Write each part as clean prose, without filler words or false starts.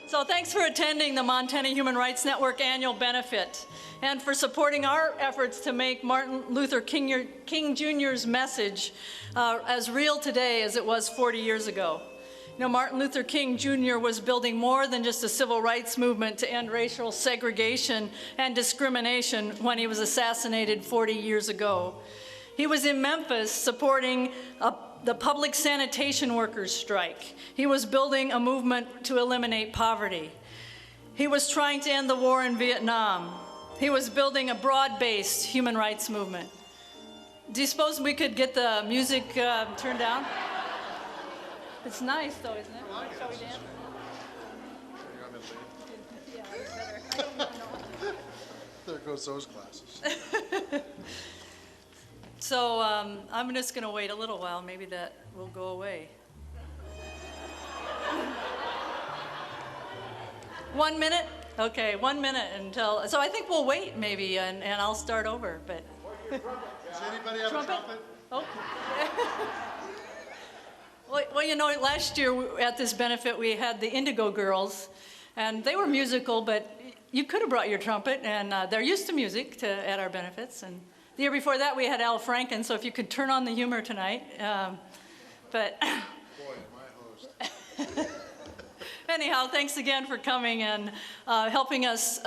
So thanks for attending the Montana Human Rights Network annual benefit and for supporting our efforts to make Martin Luther King Jr.'s message as real today as it was 40 years ago. You know, Martin Luther King Jr. was building more than just a civil rights movement to end racial segregation and discrimination when he was assassinated 40 years ago. He was in Memphis supporting the public sanitation workers' strike. He was building a movement to eliminate poverty. He was trying to end the war in Vietnam. He was building a broad-based human rights movement. Do you suppose we could get the music turned down? It's nice though, isn't it? Shall we dance? Yeah, better. I don't know. There goes those glasses. So I'm just going to wait a little while. Maybe that will go away. 1 minute? Okay, 1 minute until. So I think we'll wait maybe, and I'll start over. But Does anybody have a trumpet? Oh. Well, you know, last year at this benefit we had the Indigo Girls, and they were musical, but you could have brought your trumpet, and they're used to music at our benefits. And the year before that we had Al Franken, so if you could turn on the humor tonight. But Boy, my host. Anyhow, thanks again for coming and helping us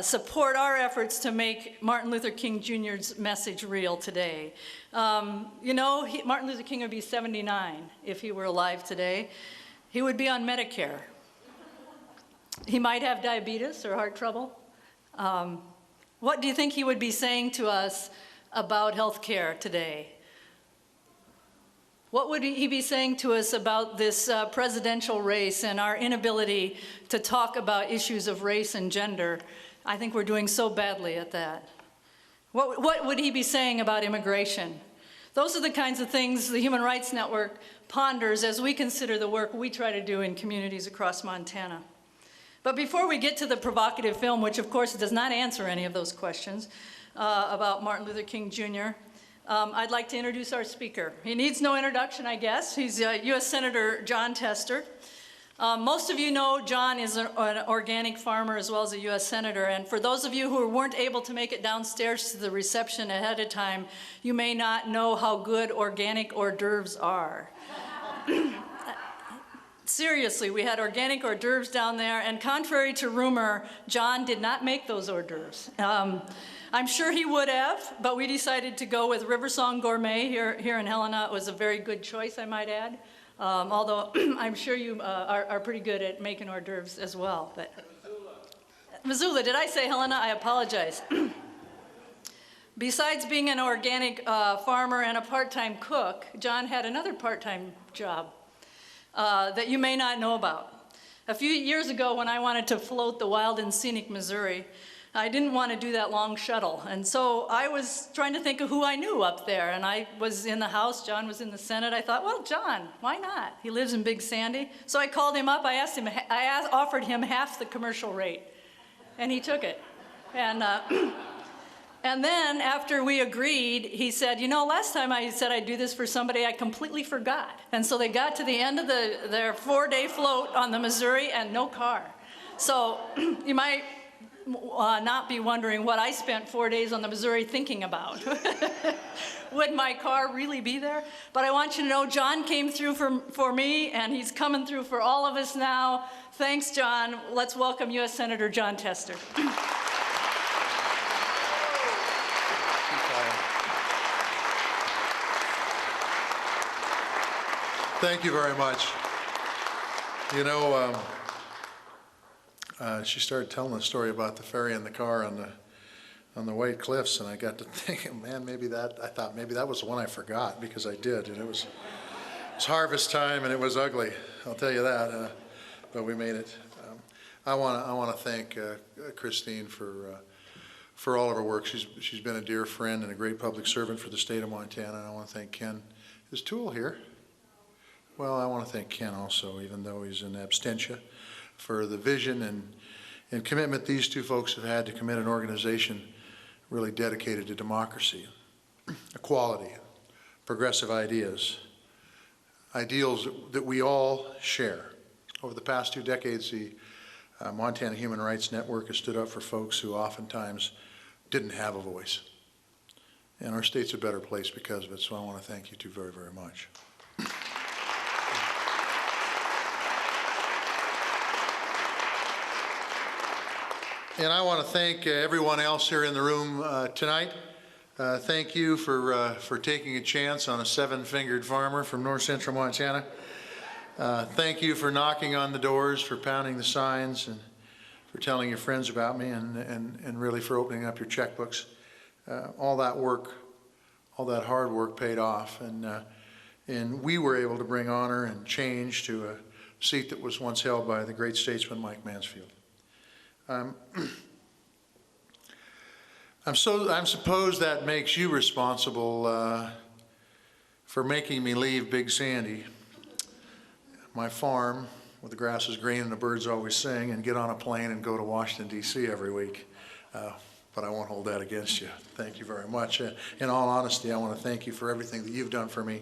support our efforts to make Martin Luther King Jr.'s message real today. You know, Martin Luther King would be 79 if he were alive today. He would be on Medicare. He might have diabetes or heart trouble. What do you think he would be saying to us about health care today? What would he be saying to us about this presidential race and our inability to talk about issues of race and gender? I think we're doing so badly at that. What would he be saying about immigration? Those are the kinds of things the Human Rights Network ponders as we consider the work we try to do in communities across Montana. But before we get to the provocative film, which of course does not answer any of those questions about Martin Luther King Jr., I'd like to introduce our speaker. He needs no introduction, I guess. He's U.S. Senator Jon Tester. Most of you know John is an organic farmer as well as a U.S. Senator, and for those of you who weren't able to make it downstairs to the reception ahead of time, you may not know how good organic hors d'oeuvres are. Seriously, we had organic hors d'oeuvres down there, and contrary to rumor, John did not make those hors d'oeuvres. I'm sure he would have, but we decided to go with River Song Gourmet here in Helena. It was a very good choice, I might add, although I'm sure you are pretty good at making hors d'oeuvres as well. But Missoula, did I say Helena? I apologize. Besides being an organic farmer and a part-time cook, John had another part-time job that you may not know about. A few years ago when I wanted to float the wild and scenic Missouri, I didn't want to do that long shuttle. And so I was trying to think of who I knew up there. And I was in the House, John was in the Senate. I thought, well, John, why not? He lives in Big Sandy. So I called him up, I offered him half the commercial rate. And he took it. And then after we agreed, he said, you know, last time I said I'd do this for somebody, I completely forgot. And so they got to the end of their 4-day float on the Missouri and no car. So you might not be wondering what I spent 4 days on the Missouri thinking about. Would my car really be there? But I want you to know John came through for me, and he's coming through for all of us now. Thanks, John. Let's welcome U.S. Senator Jon Tester. Thank you very much. You know, she started telling the story about the ferry and the car on the White Cliffs, and I got to thinking, man, I thought maybe that was the one I forgot, because I did, and it was harvest time and it was ugly, I'll tell you that, but we made it. I want to thank Christine for all of her work. She's been a dear friend and a great public servant for the state of Montana, and I want to thank Ken. Is Toole here? Well, I want to thank Ken also, even though he's in absentia, for the vision and commitment these two folks have had to commit an organization really dedicated to democracy, equality, progressive ideals that we all share, Over the past 2 decades, the Montana Human Rights Network has stood up for folks who oftentimes didn't have a voice. And our state's a better place because of it, so I want to thank you two very, very much. And I want to thank everyone else here in the room tonight. Thank you for taking a chance on a 7-fingered farmer from north central Montana. Thank you for knocking on the doors, for pounding the signs, and for telling your friends about me, and really for opening up your checkbooks. All that work, all that hard work paid off, and we were able to bring honor and change to a seat that was once held by the great statesman Mike Mansfield. I suppose that makes you responsible for making me leave Big Sandy, my farm, where the grass is green and the birds always sing, and get on a plane and go to Washington, D.C. every week. But I won't hold that against you. Thank you very much. In all honesty, I want to thank you for everything that you've done for me.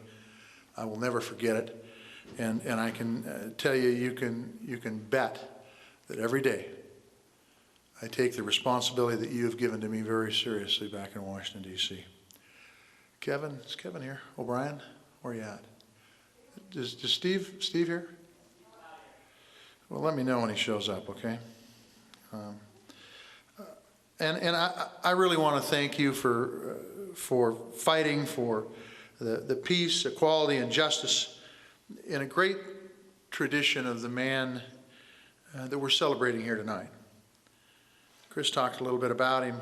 I will never forget it. And I can tell you, you can bet that every day I take the responsibility that you have given to me very seriously back in Washington, D.C. Kevin, is Kevin here? O'Brien, where are you at? Is Steve here? Well, let me know when he shows up, okay? And I really want to thank you for fighting for the peace, equality, and justice in a great tradition of the man that we're celebrating here tonight. Chris talked a little bit about him.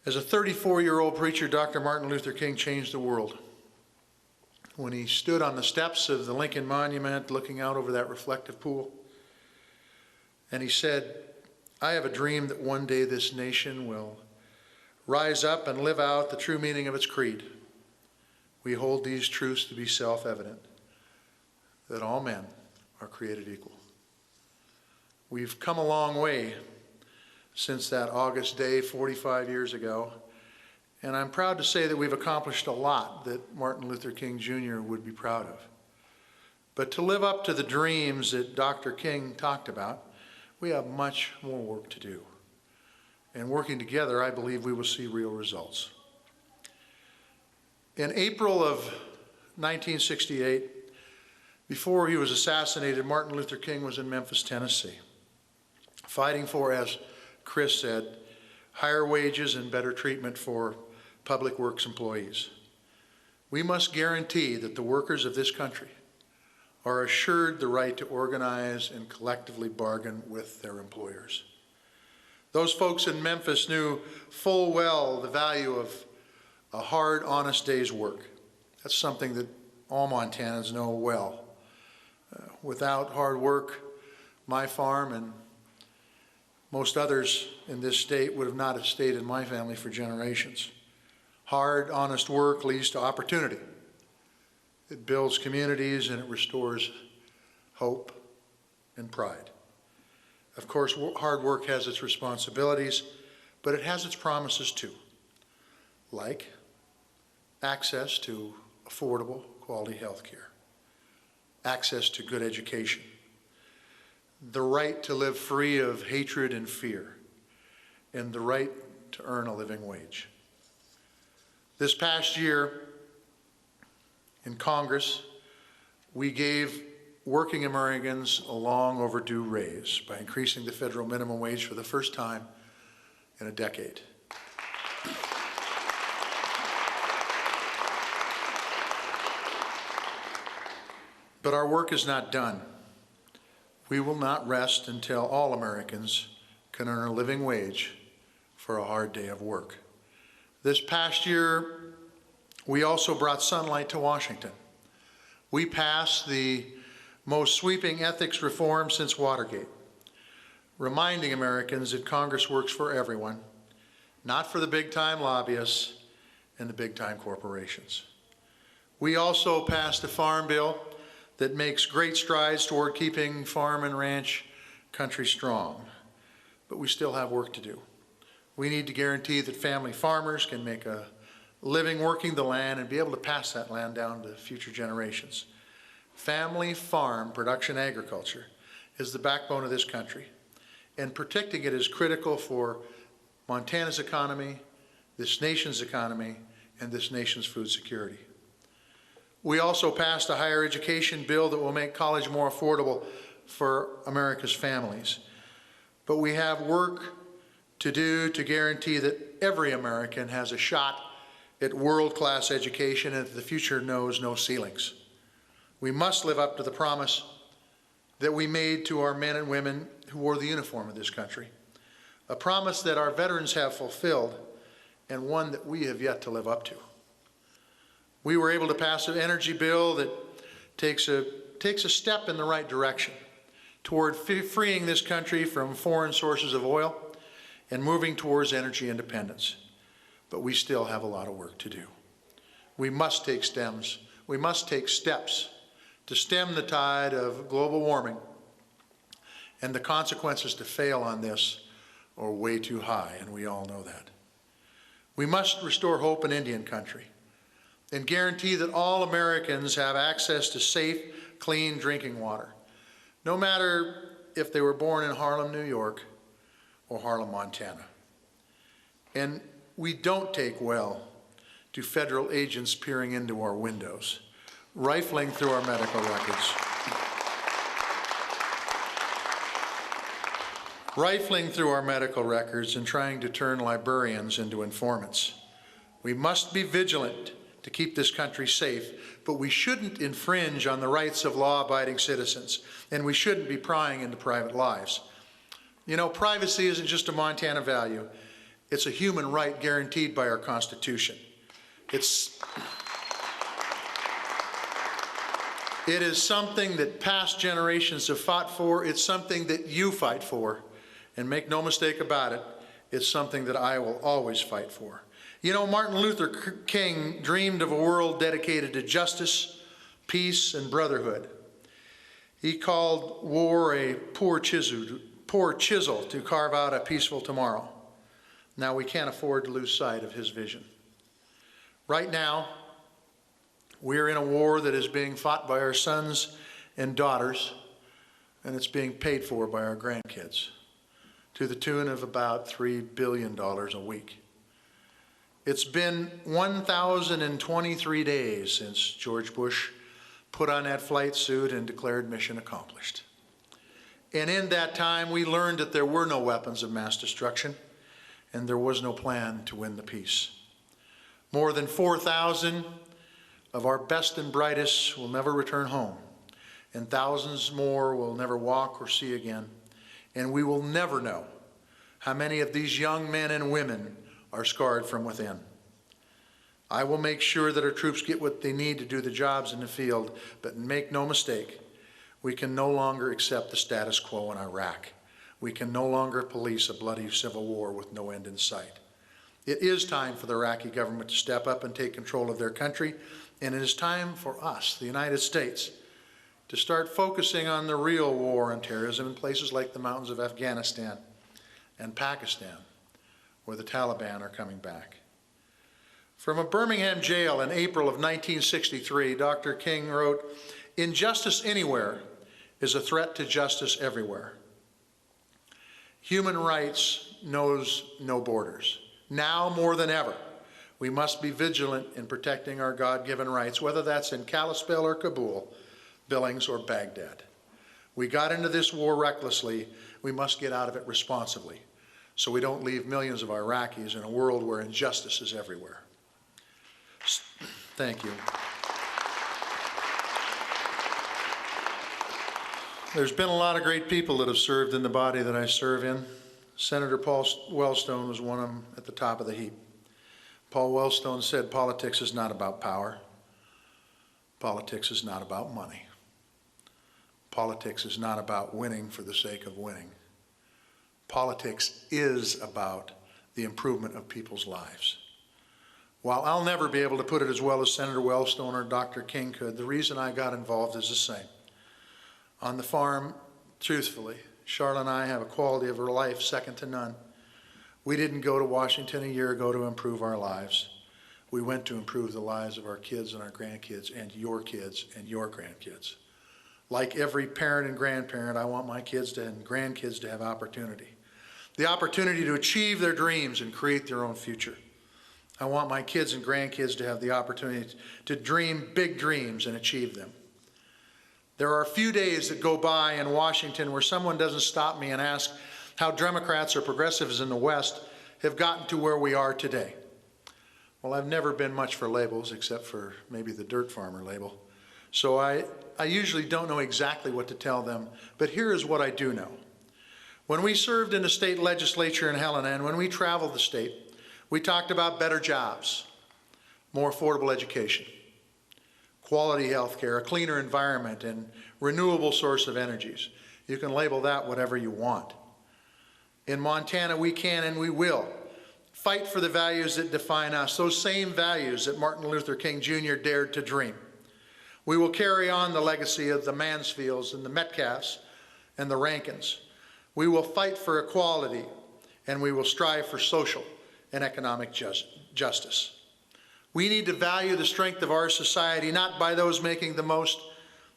As a 34-year-old preacher, Dr. Martin Luther King changed the world. When he stood on the steps of the Lincoln Monument looking out over that reflective pool, and he said, "I have a dream that one day this nation will rise up and live out the true meaning of its creed. We hold these truths to be self-evident, that all men are created equal." We've come a long way since that August day 45 years ago, and I'm proud to say that we've accomplished a lot that Martin Luther King Jr. would be proud of. But to live up to the dreams that Dr. King talked about, we have much more work to do. And working together, I believe we will see real results. In April of 1968, before he was assassinated, Martin Luther King was in Memphis, Tennessee, fighting for, as Chris said, higher wages and better treatment for public works employees. We must guarantee that the workers of this country are assured the right to organize and collectively bargain with their employers. Those folks in Memphis knew full well the value of a hard, honest day's work. That's something that all Montanans know well. Without hard work, my farm and most others in this state would have not have stayed in my family for generations. Hard, honest work leads to opportunity. It builds communities and it restores hope and pride. Of course, hard work has its responsibilities, but it has its promises too, like access to affordable, quality health care, access to good education, the right to live free of hatred and fear, and the right to earn a living wage. This past year in Congress, we gave working Americans a long overdue raise by increasing the federal minimum wage for the first time in a decade. But our work is not done. We will not rest until all Americans can earn a living wage for a hard day of work. This past year, we also brought sunlight to Washington. We passed the most sweeping ethics reform since Watergate, reminding Americans that Congress works for everyone, not for the big-time lobbyists and the big-time corporations. We also passed a farm bill that makes great strides toward keeping farm and ranch country strong. But we still have work to do. We need to guarantee that family farmers can make a living working the land and be able to pass that land down to future generations. Family farm production agriculture is the backbone of this country, and protecting it is critical for Montana's economy, this nation's economy, and this nation's food security. We also passed a higher education bill that will make college more affordable for America's families. But we have work to do to guarantee that every American has a shot at world-class education and that the future knows no ceilings. We must live up to the promise that we made to our men and women who wore the uniform of this country, a promise that our veterans have fulfilled and one that we have yet to live up to. We were able to pass an energy bill that takes a step in the right direction toward freeing this country from foreign sources of oil and moving towards energy independence. But we still have a lot of work to do. We must take steps to stem the tide of global warming, and the consequences to fail on this are way too high, and we all know that. We must restore hope in Indian country and guarantee that all Americans have access to safe, clean drinking water, no matter if they were born in Harlem, New York, or Harlem, Montana. And we don't take well to federal agents peering into our windows, rifling through our medical records, and trying to turn librarians into informants. We must be vigilant to keep this country safe, but we shouldn't infringe on the rights of law-abiding citizens, and we shouldn't be prying into private lives. You know, privacy isn't just a Montana value. It's a human right guaranteed by our Constitution. It is something that past generations have fought for. It's something that you fight for. And make no mistake about it, it's something that I will always fight for. You know, Martin Luther King dreamed of a world dedicated to justice, peace, and brotherhood. He called war a poor chisel to carve out a peaceful tomorrow. Now we can't afford to lose sight of his vision. Right now, we're in a war that is being fought by our sons and daughters, and it's being paid for by our grandkids, to the tune of about $3 billion a week. It's been 1,023 days since George Bush put on that flight suit and declared mission accomplished. And in that time, we learned that there were no weapons of mass destruction, and there was no plan to win the peace. More than 4,000 of our best and brightest will never return home, and thousands more will never walk or see again, and we will never know how many of these young men and women are scarred from within. I will make sure that our troops get what they need to do the jobs in the field, but make no mistake, we can no longer accept the status quo in Iraq. We can no longer police a bloody civil war with no end in sight. It is time for the Iraqi government to step up and take control of their country, and it is time for us, the United States, to start focusing on the real war on terrorism in places like the mountains of Afghanistan and Pakistan, where the Taliban are coming back. From a Birmingham jail in April of 1963, Dr. King wrote, "Injustice anywhere is a threat to justice everywhere. Human rights knows no borders. Now more than ever, we must be vigilant in protecting our God-given rights, whether that's in Kalispell or Kabul, Billings or Baghdad. We got into this war recklessly. We must get out of it responsibly, so we don't leave millions of Iraqis in a world where injustice is everywhere." Thank you. There's been a lot of great people that have served in the body that I serve in. Senator Paul Wellstone was one of them at the top of the heap. Paul Wellstone said, "Politics is not about power. Politics is not about money. Politics is not about winning for the sake of winning. Politics is about the improvement of people's lives." While I'll never be able to put it as well as Senator Wellstone or Dr. King could, the reason I got involved is the same. On the farm, truthfully, Charlotte and I have a quality of life second to none. We didn't go to Washington a year ago to improve our lives. We went to improve the lives of our kids and our grandkids and your kids and your grandkids. Like every parent and grandparent, I want my kids and grandkids to have opportunity. The opportunity to achieve their dreams and create their own future. I want my kids and grandkids to have the opportunity to dream big dreams and achieve them. There are a few days that go by in Washington where someone doesn't stop me and ask how Democrats or progressives in the West have gotten to where we are today. Well, I've never been much for labels except for maybe the dirt farmer label. So I usually don't know exactly what to tell them, but here is what I do know. When we served in the state legislature in Helena and when we traveled the state, we talked about better jobs, more affordable education, quality health care, a cleaner environment, and renewable source of energies. You can label that whatever you want. In Montana, we can and we will fight for the values that define us, those same values that Martin Luther King Jr. dared to dream. We will carry on the legacy of the Mansfields and the Metcalfs and the Rankins. We will fight for equality, and we will strive for social and economic justice. We need to value the strength of our society not by those making the most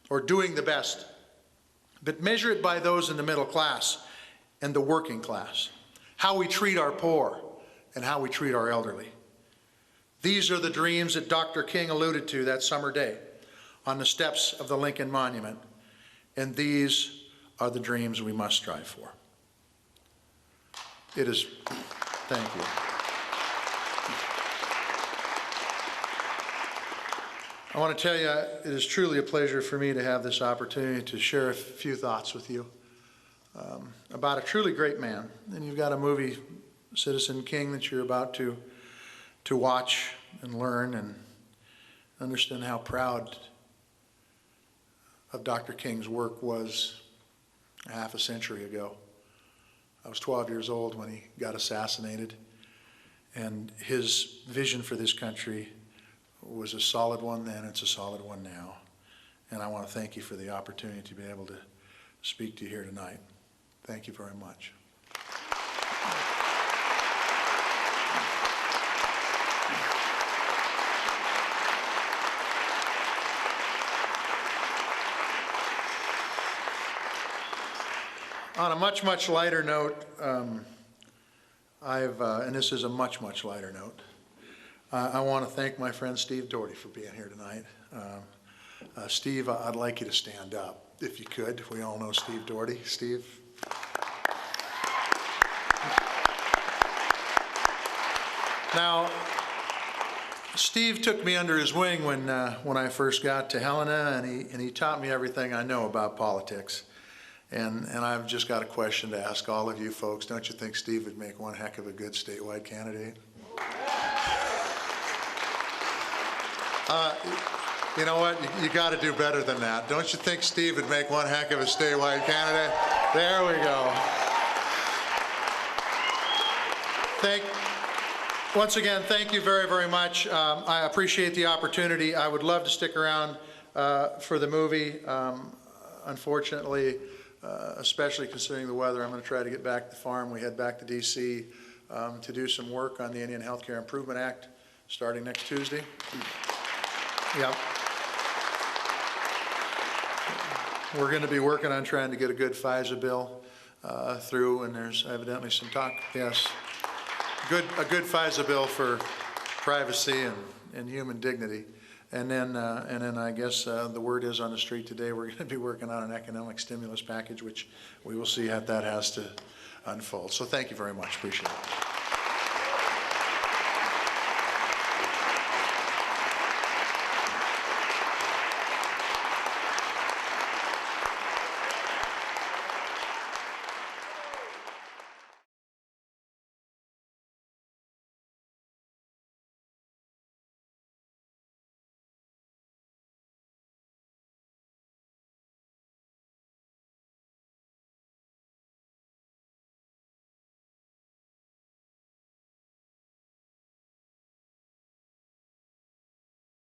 or doing the best, but measure it by those in the middle class and the working class, how we treat our poor and how we treat our elderly. These are the dreams that Dr. King alluded to that summer day on the steps of the Lincoln Monument, and these are the dreams we must strive for. It is, thank you. I want to tell you, it is truly a pleasure for me to have this opportunity to share a few thoughts with you about a truly great man. And you've got a movie, Citizen King, that you're about to watch and learn and understand how proud of Dr. King's work was a half a century ago. I was 12 years old when he got assassinated, and his vision for this country was a solid one then, it's a solid one now. And I want to thank you for the opportunity to be able to speak to you here tonight. Thank you very much. On a much, much lighter note, and this is a much, much lighter note, I want to thank my friend Steve Doherty for being here tonight. Steve, I'd like you to stand up, if you could. We all know Steve Doherty. Steve? Now, Steve took me under his wing when I first got to Helena, and he taught me everything I know about politics. And I've just got a question to ask all of you folks. Don't you think Steve would make one heck of a good statewide candidate? You know what? You got to do better than that. Don't you think Steve would make one heck of a statewide candidate? There we go. Once again, thank you very, very much. I appreciate the opportunity. I would love to stick around for the movie. Unfortunately, especially considering the weather, I'm going to try to get back to the farm. We head back to D.C. To do some work on the Indian Healthcare Improvement Act starting next Tuesday. Yep. We're going to be working on trying to get a good FISA bill through, and there's evidently some talk, yes, a good FISA bill for privacy and human dignity. And then I guess the word is on the street today, we're going to be working on an economic stimulus package, which we will see how that has to unfold. So thank you very much. Appreciate it.